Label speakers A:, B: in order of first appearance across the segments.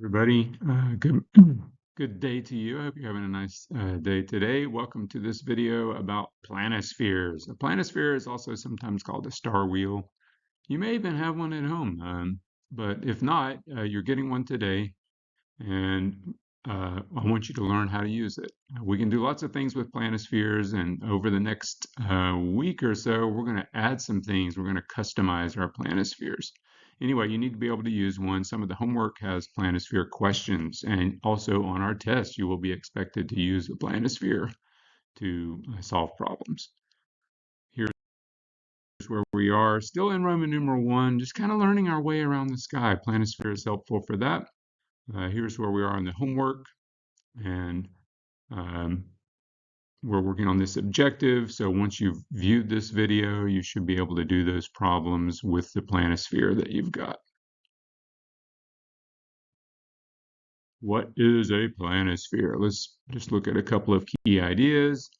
A: Everybody, good good day to you. I hope you're having a nice day today. Welcome to this video about planispheres. A planisphere is also sometimes called a star wheel. You may even have one at home, but if not, you're getting one today, and I want you to learn how to use it. We can do lots of things with planispheres, and over the next week or so, we're going to add some things. We're going to customize our planispheres. Anyway, you need to be able to use one. Some of the homework has planisphere questions, and also on our test, you will be expected to use a planisphere to solve problems. Here's where we are, still in Roman numeral 1, just kind of learning our way around the sky. Planisphere is helpful for that. Here's where we are in the homework, and um, we're working on this objective. So once you've viewed this video, you should be able to do those problems with the planisphere that you've got. What is a planisphere? Let's just look at a couple of key ideas.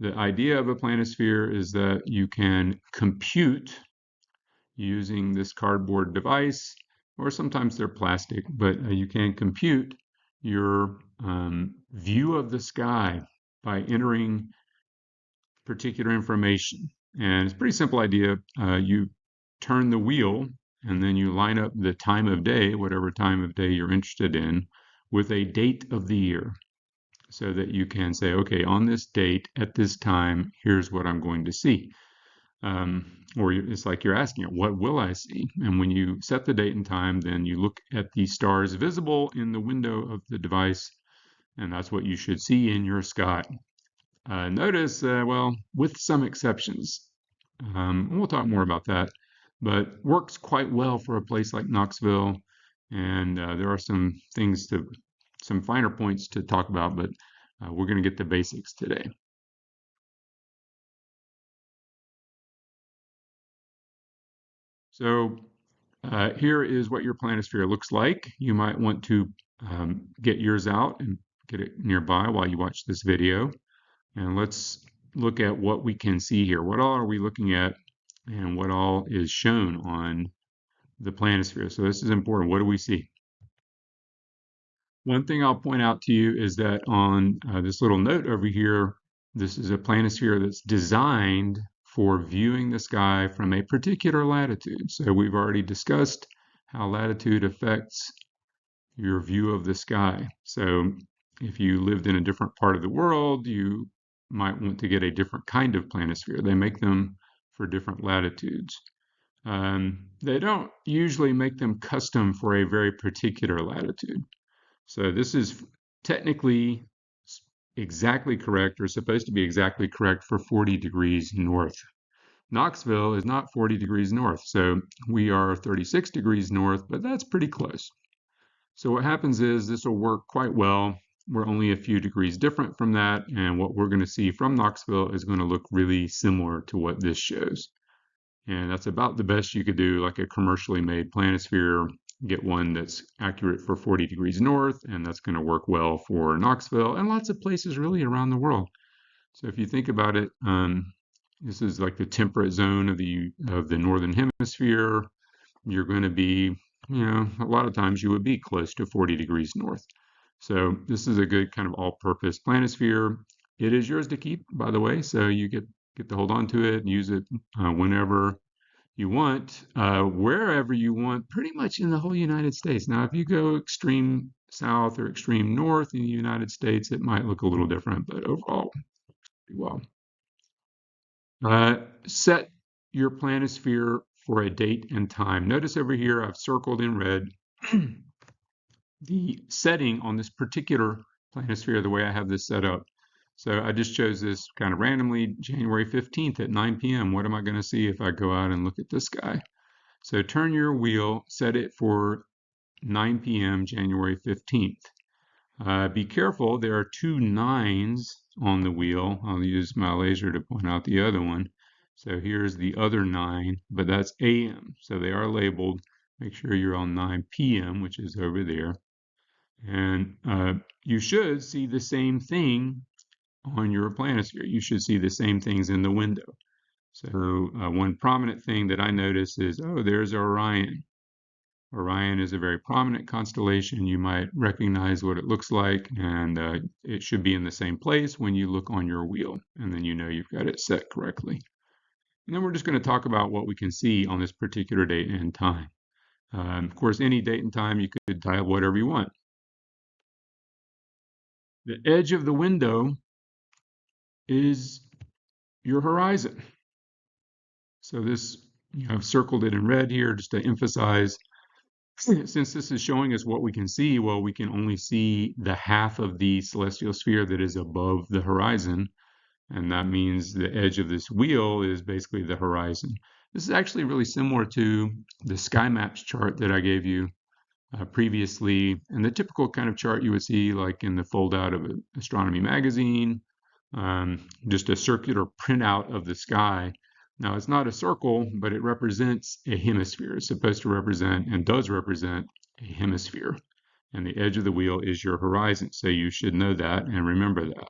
A: The idea of a planisphere is that you can compute using this cardboard device, or sometimes they're plastic, but you can compute your view of the sky by entering particular information. And it's a pretty simple idea. You turn the wheel and then you line up the time of day, whatever time of day you're interested in, with a date of the year so that you can say, okay, on this date at this time, here's what I'm going to see. Or it's like you're asking it, what will I see? And when you set the date and time, then you look at the stars visible in the window of the device, and that's what you should see in your sky. Notice, well, with some exceptions, we'll talk more about that, but works quite well for a place like Knoxville. And there are some things some finer points to talk about, but we're going to get the basics today. So here is what your planisphere looks like. You might want to get yours out and get it nearby while you watch this video. And let's look at what we can see here. What all are we looking at, and what all is shown on the planisphere? So this is important. What do we see? One thing I'll point out to you is that on this little note over here, this is a planisphere that's designed for viewing the sky from a particular latitude. So we've already discussed how latitude affects your view of the sky. So if you lived in a different part of the world, you might want to get a different kind of planisphere. They make them for different latitudes. They don't usually make them custom for a very particular latitude. So this is technically exactly correct, or supposed to be exactly correct, for 40 degrees north. Knoxville is not 40 degrees north, so we are 36 degrees north, but that's pretty close. So what happens is this will work quite well. We're only a few degrees different from that, and what we're going to see from Knoxville is going to look really similar to what this shows. And that's about the best you could do, like a commercially made planisphere. Get one that's accurate for 40 degrees north, and that's going to work well for Knoxville and lots of places really around the world. So if you think about it, this is like the temperate zone of the northern hemisphere. You're going to be, a lot of times you would be close to 40 degrees north. So this is a good kind of all-purpose planisphere. It is yours to keep, by the way, so you get to hold on to it and use it whenever you want, wherever you want, pretty much in the whole United States. Now, if you go extreme south or extreme north in the United States, it might look a little different, but overall, pretty well. Set your planisphere for a date and time. Notice over here, I've circled in red the setting on this particular planisphere, the way I have this set up. So I just chose this kind of randomly, January 15th at 9 p.m. What am I going to see if I go out and look at the sky? So turn your wheel, set it for 9 p.m. January 15th. Be careful, there are two nines on the wheel. I'll use my laser to point out the other one. So here's the other 9, but that's AM. So they are labeled. Make sure you're on 9 p.m., which is over there. And you should see the same thing on your planisphere. You should see the same things in the window. So one prominent thing that I notice is, oh, there's Orion. Orion is a very prominent constellation. You might recognize what it looks like, and it should be in the same place when you look on your wheel, and then you know you've got it set correctly. And then we're just going to talk about what we can see on this particular date and time. Of course, any date and time you could dial whatever you want. The edge of the window is your horizon. So this, I've circled it in red here just to emphasize, since this is showing us what we can see, well, we can only see the half of the celestial sphere that is above the horizon. And that means the edge of this wheel is basically the horizon. This is actually really similar to the sky maps chart that I gave you previously, and the typical kind of chart you would see like in the fold out of an astronomy magazine, just a circular printout of the sky. Now, it's not a circle, but it represents a hemisphere. It's supposed to represent and does represent a hemisphere. And the edge of the wheel is your horizon. So you should know that and remember that.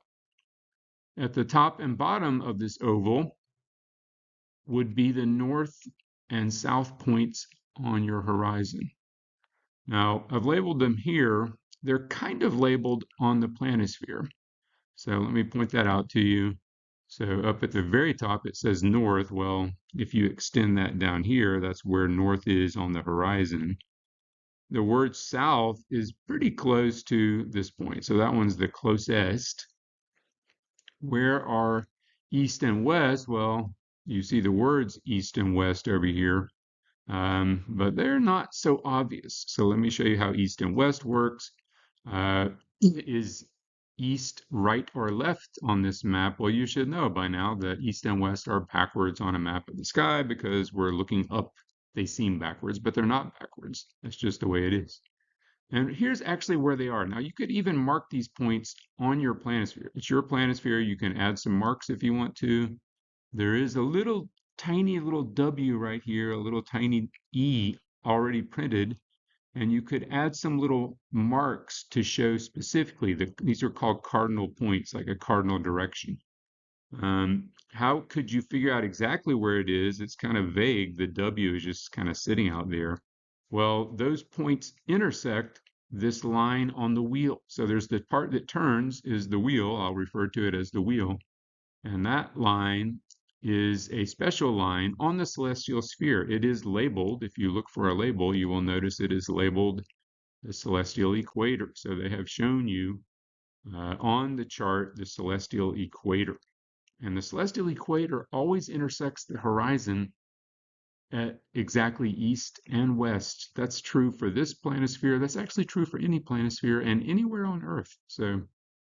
A: At the top and bottom of this oval would be the north and south points on your horizon. Now, I've labeled them here. They're kind of labeled on the planisphere. So let me point that out to you. So up at the very top, it says north. Well, if you extend that down here, that's where north is on the horizon. The word south is pretty close to this point. So that one's the closest. Where are east and west? Well, you see the words east and west over here, but they're not so obvious. So let me show you how east and west works. Is east right or left on this map? Well, you should know by now that east and west are backwards on a map of the sky because we're looking up. They seem backwards, but they're not backwards. That's just the way it is. And here's actually where they are. Now, you could even mark these points on your planisphere. It's your planisphere. You can add some marks if you want to. There is a little tiny little W right here, a little tiny E already printed, and you could add some little marks to show specifically that these are called cardinal points, like a cardinal direction. How could you figure out exactly where it is? It's kind of vague. The W is just kind of sitting out there. Well, those points intersect this line on the wheel. So there's the part that turns is the wheel. I'll refer to it as the wheel. And that line is a special line on the celestial sphere. It is labeled. If you look for a label, you will notice it is labeled the celestial equator. So they have shown you on the chart the celestial equator. And the celestial equator always intersects the horizon at exactly east and west. That's true for this planisphere. That's actually true for any planisphere and anywhere on Earth. So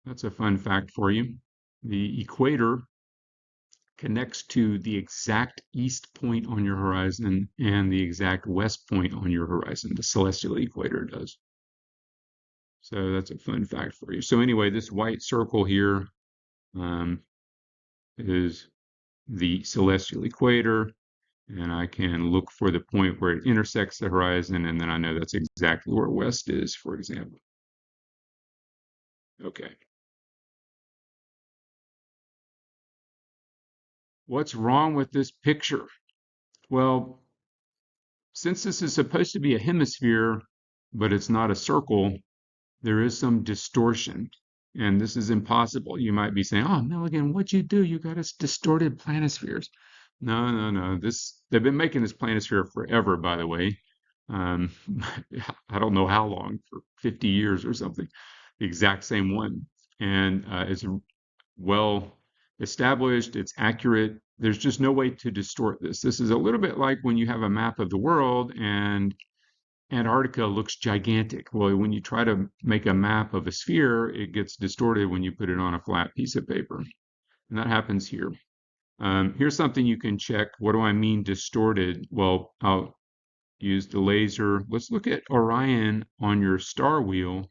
A: that's a fun fact for you. The equator connects to the exact east point on your horizon and the exact west point on your horizon. The celestial equator does. So that's a fun fact for you. So anyway, this white circle here is the celestial equator, and I can look for the point where it intersects the horizon, and then I know that's exactly where west is, for example. Okay. What's wrong with this picture? Well, since this is supposed to be a hemisphere, but it's not a circle, there is some distortion. And this is impossible. You might be saying, "Oh, Milligan, what'd you do? You got us distorted planispheres." No, no, no. They've been making this planisphere forever, by the way. Um, I don't know how long, for 50 years or something, the exact same one. And it's well established, it's accurate. There's just no way to distort this. This is a little bit like when you have a map of the world and Antarctica looks gigantic. Well, when you try to make a map of a sphere, it gets distorted when you put it on a flat piece of paper. And that happens here. Here's something you can check. What do I mean distorted? Well, I'll use the laser. Let's look at Orion on your star wheel,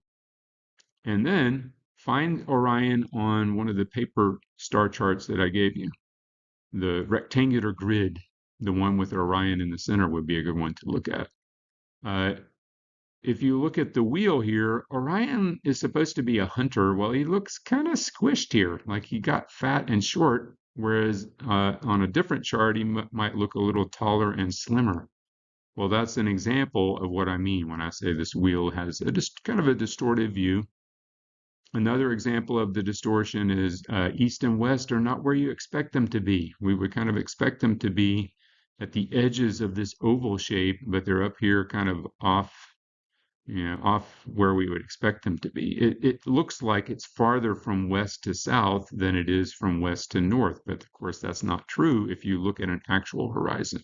A: and then find Orion on one of the paper star charts that I gave you. The rectangular grid, the one with Orion in the center, would be a good one to look at. If you look at the wheel here, Orion is supposed to be a hunter. Well, he looks kind of squished here, like he got fat and short, whereas on a different chart, he might look a little taller and slimmer. Well, that's an example of what I mean when I say this wheel has a just kind of a distorted view. Another example of the distortion is east and west are not where you expect them to be. We would kind of expect them to be at the edges of this oval shape, but they're up here kind of off, off where we would expect them to be. It looks like it's farther from west to south than it is from west to north, but of course that's not true if you look at an actual horizon.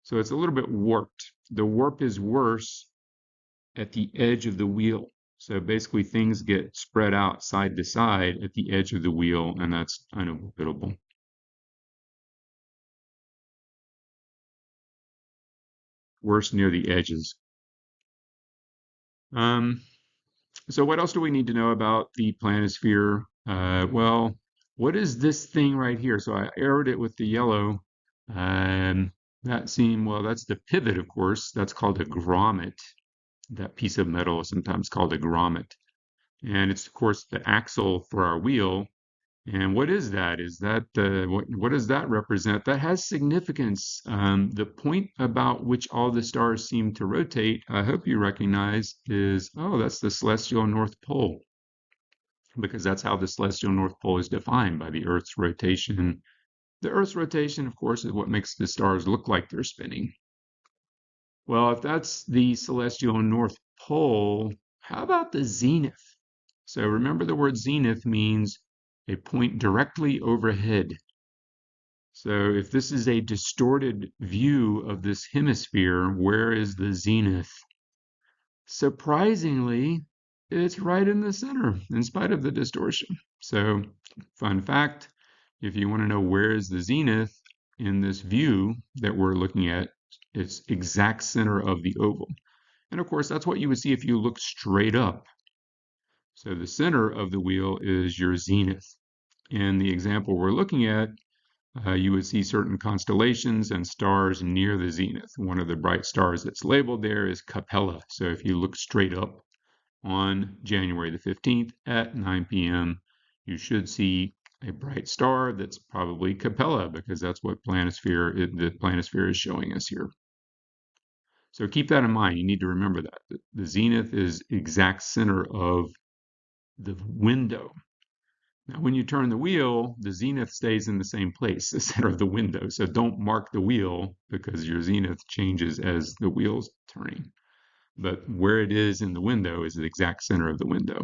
A: So it's a little bit warped. The warp is worse at the edge of the wheel. So basically, things get spread out side to side at the edge of the wheel, and that's unavoidable. Worse near the edges. Um, so, what else do we need to know about the planisphere? Well, what is this thing right here? So I arrowed it with the yellow. Um, well, that's the pivot, of course. That's called a grommet. That piece of metal is sometimes called a grommet. And it's, of course, the axle for our wheel. And what is that? Is that what does that represent? That has significance. The point about which all the stars seem to rotate, I hope you recognize, is that's the celestial North Pole, because that's how the celestial North Pole is defined by the Earth's rotation. The Earth's rotation, of course, is what makes the stars look like they're spinning. Well, if that's the celestial North Pole, how about the zenith? So remember the word zenith means a point directly overhead. So if this is a distorted view of this hemisphere, where is the zenith? Surprisingly, it's right in the center, in spite of the distortion. So, fun fact, if you want to know where is the zenith in this view that we're looking at, it's exact center of the oval. And of course, that's what you would see if you look straight up. So the center of the wheel is your zenith. In the example we're looking at, you would see certain constellations and stars near the zenith. One of the bright stars that's labeled there is Capella. So if you look straight up on January the 15th at 9 p.m., you should see a bright star that's probably Capella, because that's what the planisphere is showing us here. So keep that in mind. You need to remember that. The zenith is exact center of the window. Now, when you turn the wheel, the zenith stays in the same place, the center of the window. So don't mark the wheel, because your zenith changes as the wheel's turning. But where it is in the window is the exact center of the window.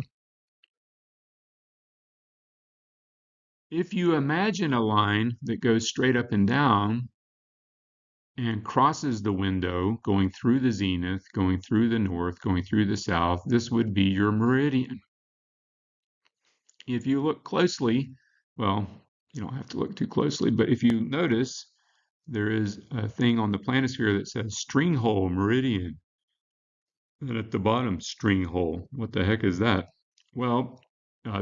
A: If you imagine a line that goes straight up and down and crosses the window, going through the zenith, going through the north, going through the south, this would be your meridian. If you look closely, well, you don't have to look too closely, but if you notice, there is a thing on the planisphere that says string hole meridian. And at the bottom, string hole. What the heck is that? Well,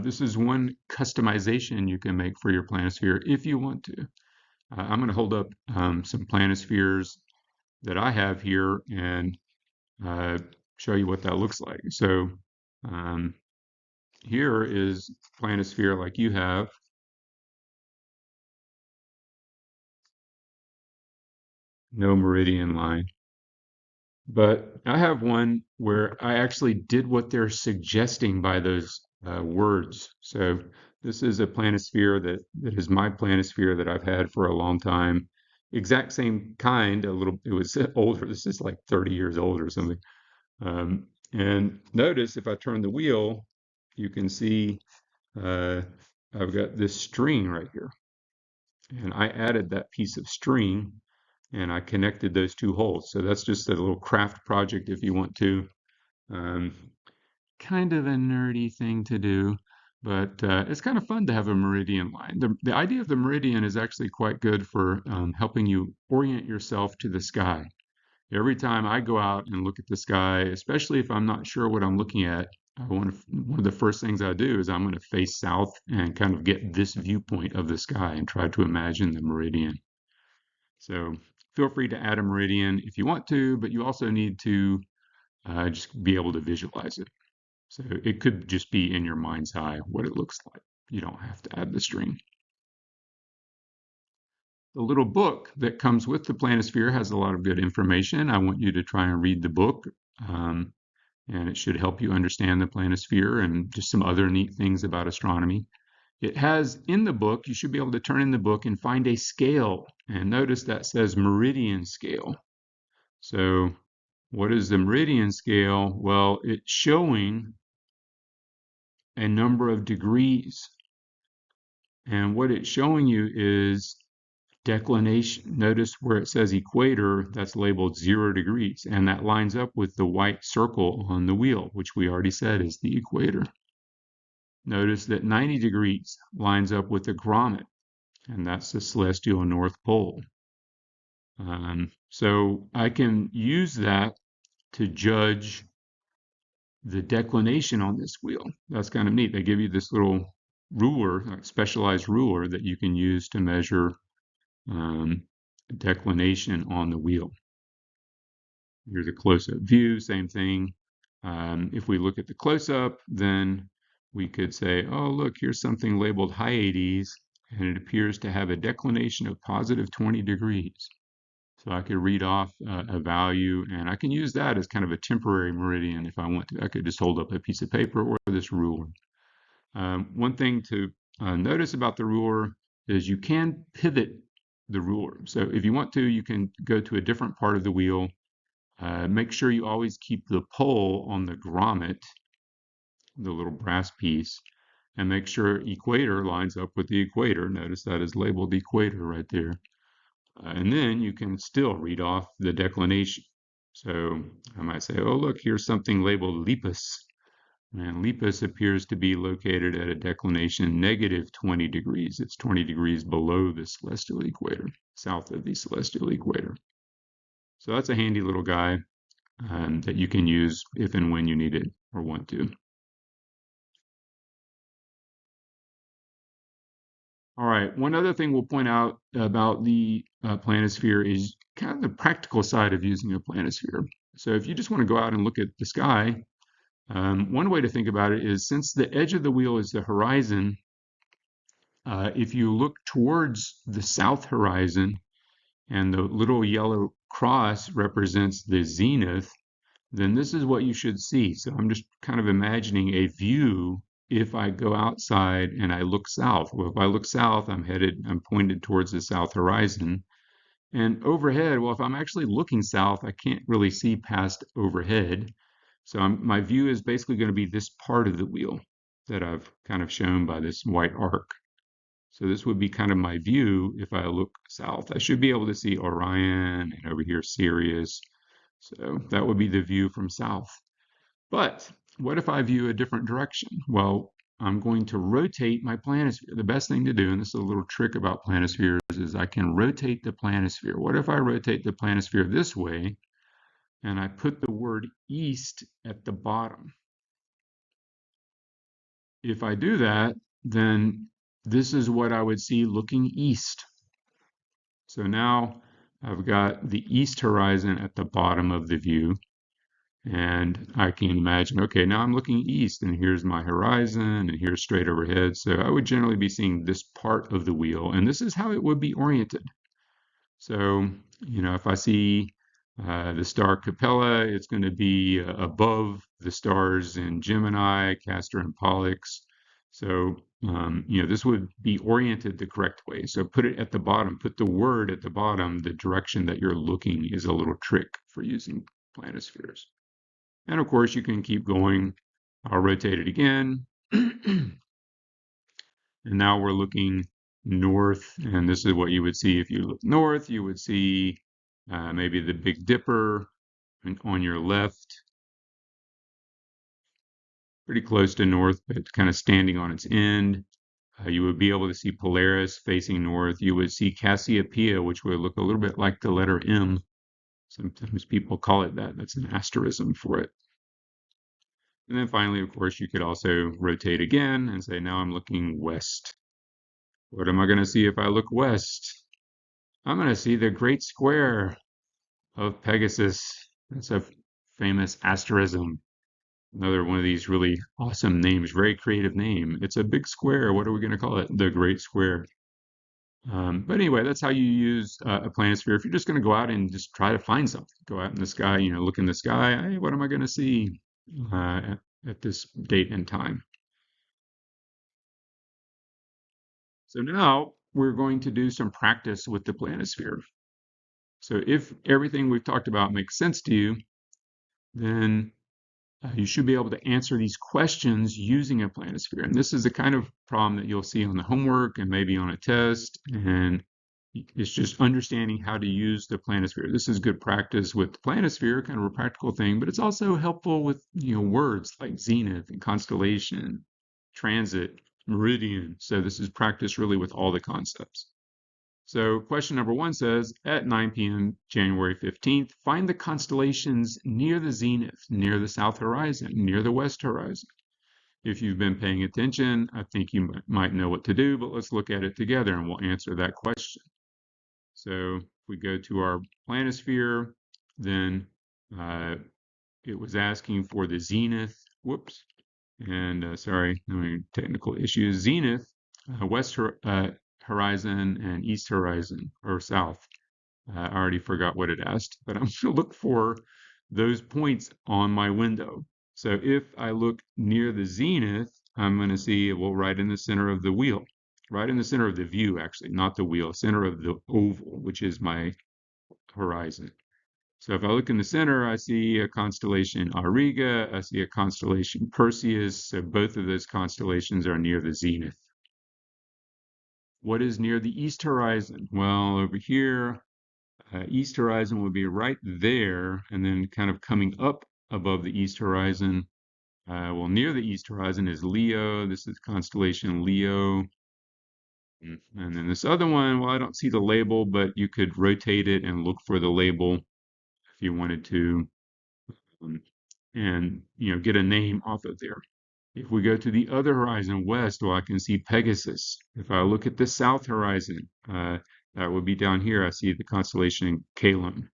A: this is one customization you can make for your planisphere if you want to. I'm going to hold up some planispheres that I have here and uh, show you what that looks like. So um, here is planisphere like you have. No meridian line. But I have one where I actually did what they're suggesting by those words. So this is a planisphere that is my planisphere that I've had for a long time. Exact same kind, it was older. This is like 30 years old or something. And notice if I turn the wheel, you can see uh, I've got this string right here. And I added that piece of string and I connected those two holes. So that's just a little craft project if you want to. Um, Kind of a nerdy thing to do, but it's kind of fun to have a meridian line. The idea of the meridian is actually quite good for helping you orient yourself to the sky. Every time I go out and look at the sky, especially if I'm not sure what I'm looking at, one of the first things I do is I'm going to face south and kind of get this viewpoint of the sky and try to imagine the meridian. So feel free to add a meridian if you want to, but you also need to just be able to visualize it. So it could just be in your mind's eye what it looks like. You don't have to add the string. the little book that comes with the Planisphere has a lot of good information. I want you to try and read the book, um, and it should help you understand the Planisphere and just some other neat things about astronomy. It has in the book, you should be able to turn in the book and find a scale. And notice that says meridian scale. So, what is the meridian scale? Well, it's showing a number of degrees. And what it's showing you is declination. Notice where it says equator, that's labeled 0 degrees. And that lines up with the white circle on the wheel, which we already said is the equator. Notice that 90 degrees lines up with the grommet, and that's the celestial North Pole. So I can use that to judge the declination on this wheel. That's kind of neat. They give you this little ruler, like specialized ruler that you can use to measure declination on the wheel. Here's a close-up view, same thing. If we look at the close-up, then we could say, oh, look, here's something labeled Hyades, and it appears to have a declination of positive 20 degrees. So I could read off a value, and I can use that as kind of a temporary meridian if I want to. I could just hold up a piece of paper or this ruler. One thing to notice about the ruler is you can pivot the ruler. So if you want to, you can go to a different part of the wheel. Make sure you always keep the pole on the grommet, the little brass piece, and make sure equator lines up with the equator. Notice that is labeled equator right there. And then you can still read off the declination. So I might say, oh, look, here's something labeled Lepus. And Lepus appears to be located at a declination negative 20 degrees. It's 20 degrees below the celestial equator, south of the celestial equator. So that's a handy little guy that you can use if and when you need it or want to. All right, one other thing we'll point out about the planisphere is kind of the practical side of using a planisphere. So if you just want to go out and look at the sky, one way to think about it is since the edge of the wheel is the horizon, if you look towards the south horizon and the little yellow cross represents the zenith, then this is what you should see. So I'm just kind of imagining a view if I go outside and I look south. Well, if I look south, I'm pointed towards the south horizon. And overhead, well, if I'm actually looking south, I can't really see past overhead. So my view is basically going to be this part of the wheel that I've kind of shown by this white arc. So this would be kind of my view if I look south. I should be able to see Orion and over here Sirius. So that would be the view from south. But what if I view a different direction? Well, I'm going to rotate my planisphere. The best thing to do, and this is a little trick about planispheres, is I can rotate the planisphere. What if I rotate the planisphere this way and I put the word east at the bottom? If I do that, then this is what I would see looking east. So now I've got the east horizon at the bottom of the view. And I can imagine, okay, now I'm looking east and here's my horizon and here's straight overhead. So I would generally be seeing this part of the wheel, and this is how it would be oriented. So, if I see the star Capella, it's going to be above the stars in Gemini, Castor, and Pollux. So, this would be oriented the correct way. So put it at the bottom, put the word at the bottom. The direction that you're looking is a little trick for using planispheres. And of course, you can keep going. I'll rotate it again. And now we're looking north. And this is what you would see if you look north. You would see maybe the Big Dipper on your left, pretty close to north, but kind of standing on its end. You would be able to see Polaris facing north. You would see Cassiopeia, which would look a little bit like the letter M. Sometimes people call it that. That's an asterism for it. And then finally, of course, you could also rotate again and say, now I'm looking west. What am I going to see if I look west? I'm going to see the Great Square of Pegasus. That's a famous asterism. Another one of these really awesome names, very creative name. It's a big square. What are we going to call it? The Great Square. But anyway, that's how you use a planisphere. If you're just going to go out and just try to find something, go out in the sky, look in the sky. Hey, what am I going to see at this date and time? So now we're going to do some practice with the planisphere. So if everything we've talked about makes sense to you, then you should be able to answer these questions using a planisphere. And this is the kind of problem that you'll see on the homework and maybe on a test. And it's just understanding how to use the planisphere. This is good practice with the planisphere, kind of a practical thing, but it's also helpful with words like zenith and constellation, transit, meridian. So this is practice really with all the concepts. So question number one says, at 9 p.m. January 15th, find the constellations near the zenith, near the south horizon, near the west horizon. If you've been paying attention, I think you might know what to do, but let's look at it together and we'll answer that question. So if we go to our planisphere, then it was asking for the zenith. Whoops. And sorry, technical issues. Zenith, west horizon, and east horizon, or south. I already forgot what it asked, but I'm going to look for those points on my window. So if I look near the zenith, I'm going to see, well, right in the center of the wheel, right in the center of the view, actually, not the wheel, center of the oval, which is my horizon. So if I look in the center, I see a constellation Auriga, I see a constellation Perseus. So both of those constellations are near the zenith. What is near the east horizon? Well, over here, east horizon would be right there, and then kind of coming up above the east horizon. Well, near the east horizon is Leo. This is constellation Leo. And then this other one, well, I don't see the label, but you could rotate it and look for the label if you wanted to, um, and get a name off of there. If we go to the other horizon, west, well, I can see Pegasus. If I look at the south horizon, that would be down here. I see the constellation Calum.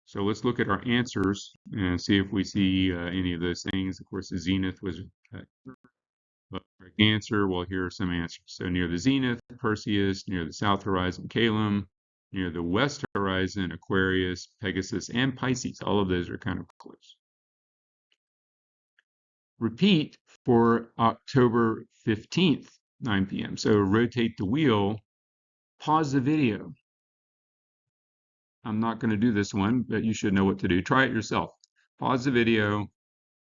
A: So let's look at our answers and see if we see any of those things. Of course, the zenith was the correct answer. Well, here are some answers. So near the zenith, Perseus; near the south horizon, Calum; near the west horizon, Aquarius, Pegasus, and Pisces. All of those are kind of close. Repeat for October 15th, 9 p.m. So rotate the wheel, pause the video. I'm not going to do this one, but you should know what to do. Try it yourself. Pause the video,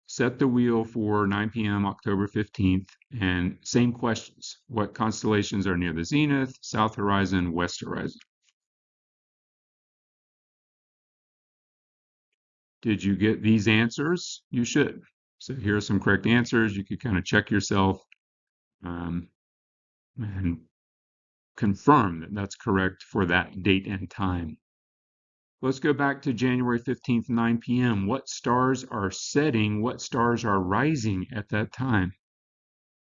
A: set the wheel for 9 p.m. October 15th, and same questions. What constellations are near the zenith, south horizon, west horizon? Did you get these answers? You should. So here are some correct answers. You could kind of check yourself and confirm that that's correct for that date and time. Let's go back to January 15th, 9 p.m. What stars are setting? What stars are rising at that time?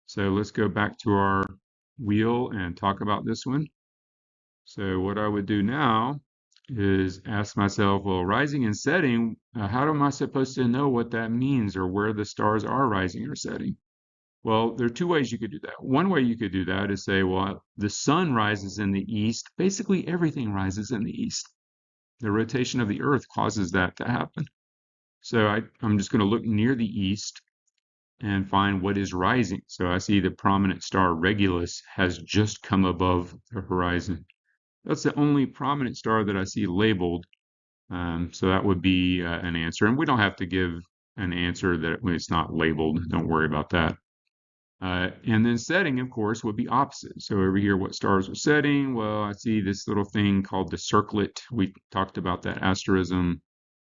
A: So let's go back to our wheel and talk about this one. So what I would do now is ask myself, well, rising and setting, how am I supposed to know what that means or where the stars are rising or setting? Well, there are two ways you could do that. One way you could do that is say, well, the sun rises in the east. Basically, everything rises in the east. The rotation of the earth causes that to happen. So I'm just going to look near the east and find what is rising. So I see the prominent star Regulus has just come above the horizon. That's the only prominent star that I see labeled. So that would be an answer. And we don't have to give an answer that when it's not labeled. Don't worry about that. And then setting, of course, would be opposite. So over here, what stars are setting? Well, I see this little thing called the circlet. We talked about that asterism.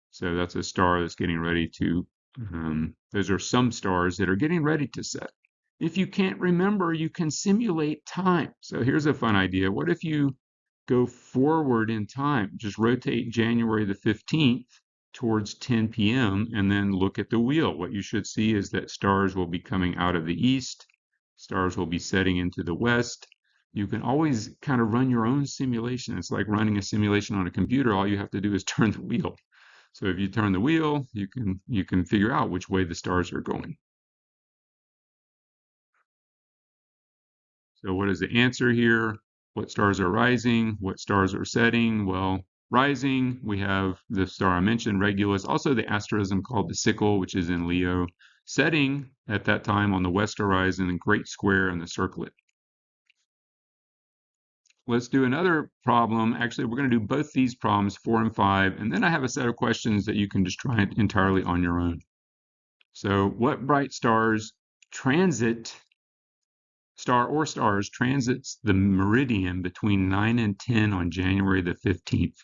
A: So that's a star that's getting ready to, those are some stars that are getting ready to set. If you can't remember, you can simulate time. So here's a fun idea. What if you go forward in time? Just rotate January the 15th towards 10 p.m. and then look at the wheel. What you should see is that stars will be coming out of the east, stars will be setting into the west. You can always kind of run your own simulation. It's like running a simulation on a computer. All you have to do is turn the wheel. So if you turn the wheel, you can figure out which way the stars are going. So what is the answer here? What stars are rising? What stars are setting? Well, rising, we have the star I mentioned, Regulus, also the asterism called the Sickle, which is in Leo. Setting at that time on the west horizon, the Great Square and the Circlet. Let's do another problem. Actually, we're going to do both these problems, 4 and 5, and then I have a set of questions that you can just try it entirely on your own. So, what bright stars transit, star or stars transits the meridian between 9 and 10 on January the 15th?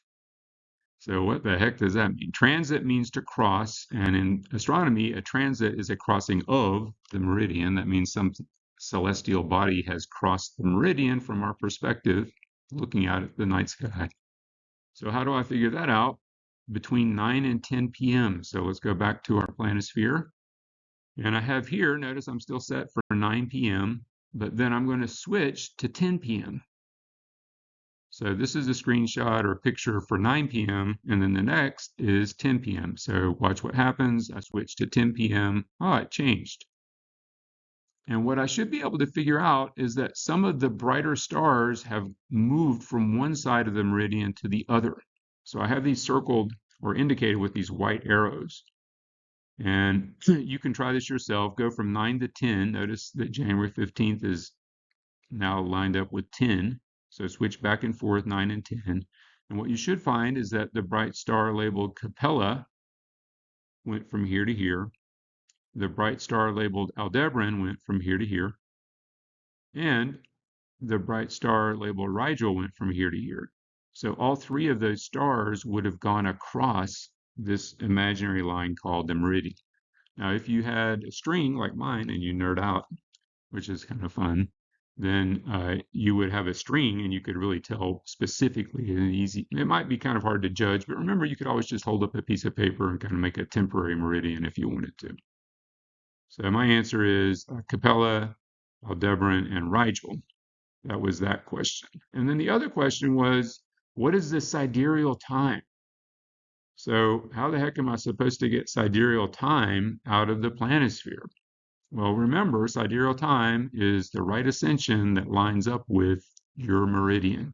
A: So, what the heck does that mean? Transit means to cross, and in astronomy, a transit is a crossing of the meridian. That means some celestial body has crossed the meridian from our perspective, looking out at the night sky. So, how do I figure that out? Between 9 and 10 p.m. So, let's go back to our planisphere. And I have here, notice I'm still set for 9 p.m., but then I'm going to switch to 10 p.m. So this is a screenshot or a picture for 9 p.m. and then the next is 10 p.m. So watch what happens. I switch to 10 p.m. Oh, it changed. And what I should be able to figure out is that some of the brighter stars have moved from one side of the meridian to the other. So I have these circled or indicated with these white arrows. And you can try this yourself. Go from 9 to 10. Notice that January 15th is now lined up with 10. So switch back and forth, 9 and 10. And what you should find is that the bright star labeled Capella went from here to here. The bright star labeled Aldebaran went from here to here. And the bright star labeled Rigel went from here to here. So all three of those stars would have gone across this imaginary line called the meridian. Now, if you had a string like mine and you nerd out, which is kind of fun, then you would have a string and you could really tell specifically and easy. It might be kind of hard to judge, but remember, you could always just hold up a piece of paper and kind of make a temporary meridian if you wanted to. So my answer is Capella, Aldebaran, and Rigel. That was that question. And then the other question was, what is the sidereal time? So how the heck am I supposed to get sidereal time out of the planisphere? Well, remember, sidereal time is the right ascension that lines up with your meridian.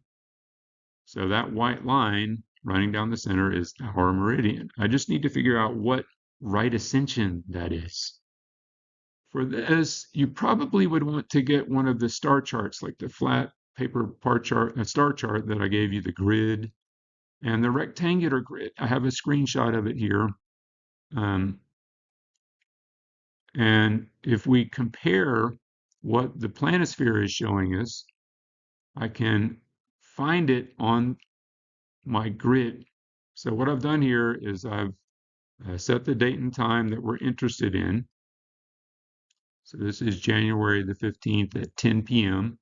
A: So that white line running down the center is our meridian. I just need to figure out what right ascension that is. For this, you probably would want to get one of the star charts, like the flat paper part chart, a star chart that I gave you, the grid, and the rectangular grid. I have a screenshot of it here. And if we compare what the planisphere is showing us, I can find it on my grid. So what I've done here is I've set the date and time that we're interested in. So this is January the 15th at 10 p.m.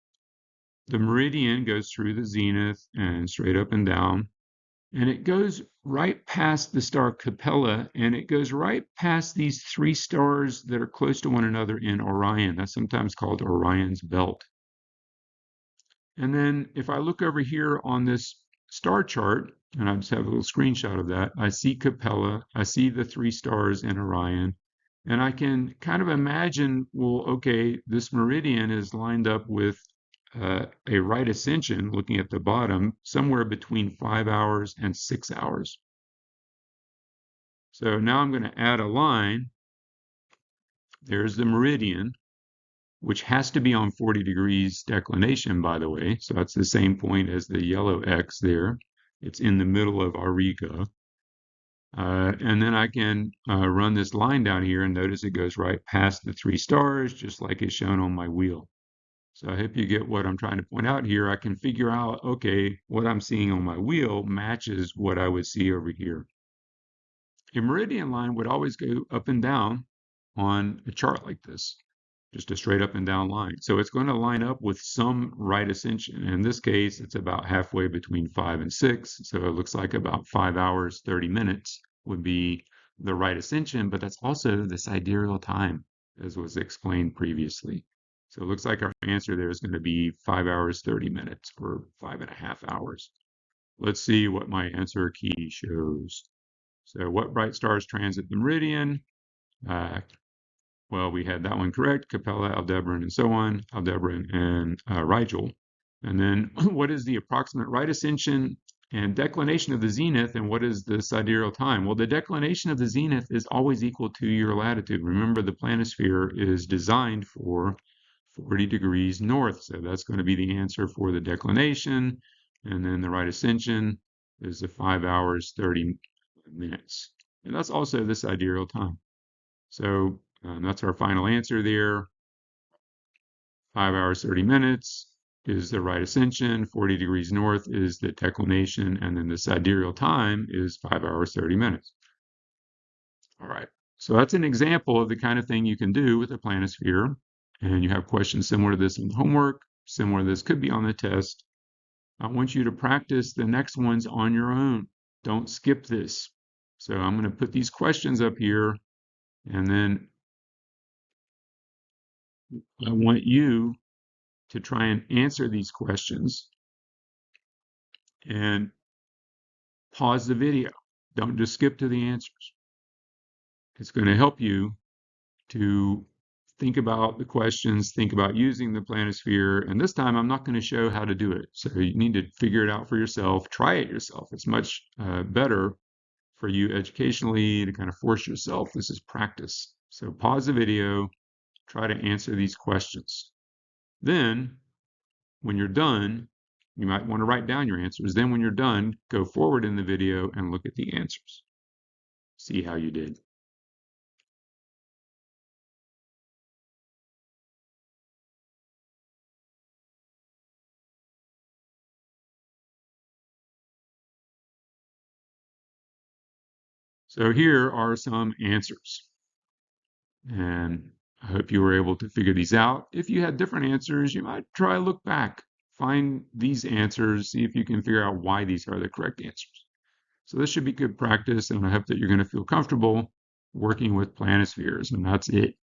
A: The meridian goes through the zenith and straight up and down. And it goes right past the star Capella, and it goes right past these three stars that are close to one another in Orion. That's sometimes called Orion's belt. And then if I look over here on this star chart, and I just have a little screenshot of that, I see Capella, I see the three stars in Orion, and I can kind of imagine, well, okay, this meridian is lined up with a right ascension, looking at the bottom, somewhere between 5 hours and 6 hours. So now I'm going to add a line. There's the meridian, which has to be on 40 degrees declination, by the way. So that's the same point as the yellow X there. It's in the middle of Auriga. And then I can run this line down here and notice it goes right past the three stars, just like it's shown on my wheel. So I hope you get what I'm trying to point out here. I can figure out, okay, what I'm seeing on my wheel matches what I would see over here. A meridian line would always go up and down on a chart like this, just a straight up and down line. So it's going to line up with some right ascension. In this case, it's about halfway between 5 and 6. So it looks like about 5 hours, 30 minutes would be the right ascension, but that's also the sidereal time, as was explained previously. So it looks like our answer there is going to be 5 hours, 30 minutes, or 5.5 hours. Let's see what my answer key shows. So what bright stars transit the meridian? Well, we had that one correct, Capella, Aldebaran, and so on, Aldebaran and Rigel. And then what is the approximate right ascension and declination of the zenith, and what is the sidereal time? Well, the declination of the zenith is always equal to your latitude. Remember, the planisphere is designed for 40 degrees north, so that's going to be the answer for the declination. And then the right ascension is the 5 hours, 30 minutes. And that's also the sidereal time. So that's our final answer there. 5 hours, 30 minutes is the right ascension, 40 degrees north is the declination, and then the sidereal time is 5 hours, 30 minutes. All right, so that's an example of the kind of thing you can do with a planisphere. And you have questions similar to this in the homework, similar to this could be on the test. I want you to practice the next ones on your own. Don't skip this. So I'm going to put these questions up here, and then I want you to try and answer these questions and pause the video. Don't just skip to the answers. It's going to help you to think about the questions, think about using the planisphere. And this time I'm not going to show how to do it. So you need to figure it out for yourself, try it yourself. It's much better for you educationally to kind of force yourself. This is practice. So pause the video, try to answer these questions. Then when you're done, you might want to write down your answers. Then when you're done, go forward in the video and look at the answers. See how you did. So here are some answers. And I hope you were able to figure these out. If you had different answers, you might try to look back, find these answers, see if you can figure out why these are the correct answers. So this should be good practice, and I hope that you're going to feel comfortable working with planispheres, and that's it.